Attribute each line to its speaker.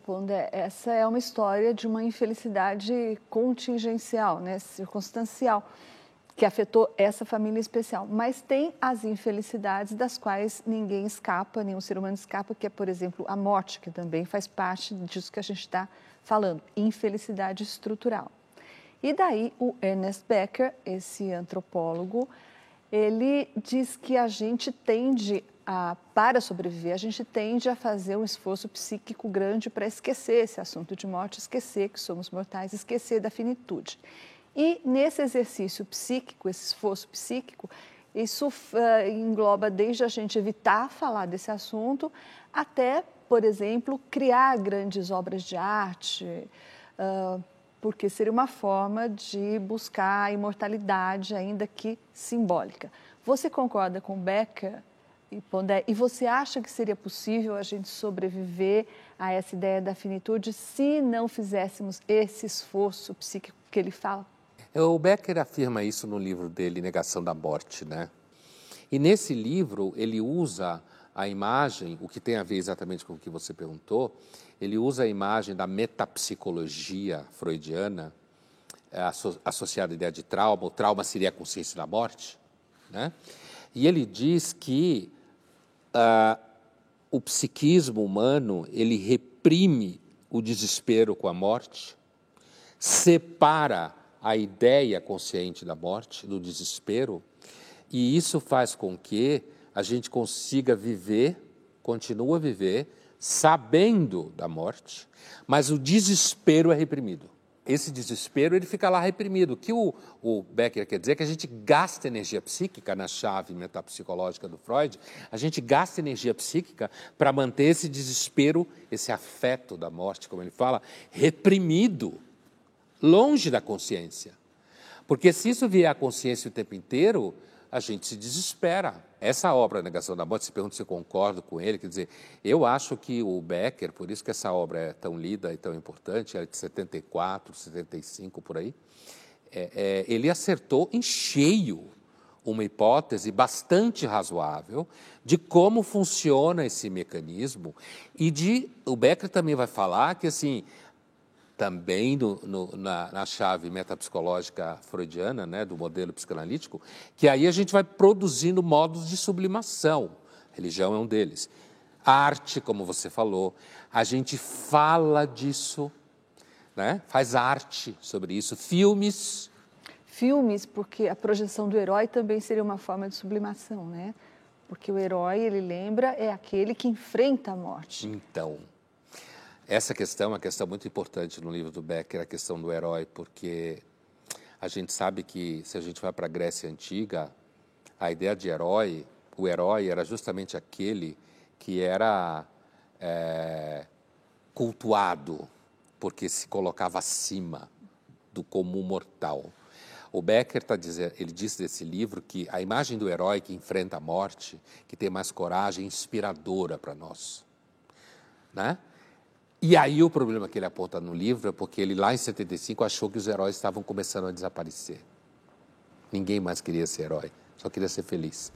Speaker 1: Pondé, essa é uma história de uma infelicidade contingencial, né, circunstancial, que afetou essa família especial. Mas tem as infelicidades das quais ninguém escapa, nenhum ser humano escapa, que é, por exemplo, a morte, que também faz parte disso que a gente está falando, infelicidade estrutural. E daí o Ernest Becker, esse antropólogo, ele diz que a gente tende para sobreviver, a gente tende a fazer um esforço psíquico grande para esquecer esse assunto de morte, esquecer que somos mortais, esquecer da finitude. E nesse exercício psíquico, esse esforço psíquico, isso engloba desde a gente evitar falar desse assunto até, por exemplo, criar grandes obras de arte, porque seria uma forma de buscar a imortalidade, ainda que simbólica. Você concorda com Becker e Pondé? E você acha que seria possível a gente sobreviver a essa ideia da finitude se não fizéssemos esse esforço psíquico que ele fala?
Speaker 2: O Becker afirma isso no livro dele, Negação da Morte, né? E nesse livro ele usa a imagem, o que tem a ver exatamente com o que você perguntou, ele usa a imagem da metapsicologia freudiana, associada à ideia de trauma. O trauma seria a consciência da morte, né? E ele diz que o psiquismo humano, ele reprime o desespero com a morte, separa a ideia consciente da morte, do desespero, e isso faz com que a gente consiga viver, continua a viver, sabendo da morte, mas o desespero é reprimido. Esse desespero, ele fica lá reprimido. O que o Becker quer dizer é que a gente gasta energia psíquica, na chave metapsicológica do Freud, a gente gasta energia psíquica para manter esse desespero, esse afeto da morte, como ele fala, reprimido, longe da consciência. Porque se isso vier à consciência o tempo inteiro, a gente se desespera. Essa obra, Negação da Morte, se pergunta se eu concordo com ele, quer dizer, eu acho que o Becker, por isso que essa obra é tão lida e tão importante, é de 74, 75, por aí, ele acertou em cheio uma hipótese bastante razoável de como funciona esse mecanismo e o Becker também vai falar que, assim, também na chave metapsicológica freudiana, né, do modelo psicanalítico, que aí a gente vai produzindo modos de sublimação. Religião é um deles. Arte, como você falou, a gente fala disso, né, faz arte sobre isso. Filmes,
Speaker 1: porque a projeção do herói também seria uma forma de sublimação, né? Porque o herói, ele lembra, é aquele que enfrenta a morte.
Speaker 2: Então, essa questão é uma questão muito importante no livro do Becker, a questão do herói, porque a gente sabe que, se a gente vai para a Grécia Antiga, a ideia de herói, o herói era justamente aquele que era cultuado, porque se colocava acima do comum mortal. O Becker ele diz desse livro que a imagem do herói que enfrenta a morte, que tem mais coragem, é inspiradora para nós, né? E aí o problema que ele aponta no livro é porque ele, lá em 75, achou que os heróis estavam começando a desaparecer. Ninguém mais queria ser herói, só queria ser feliz.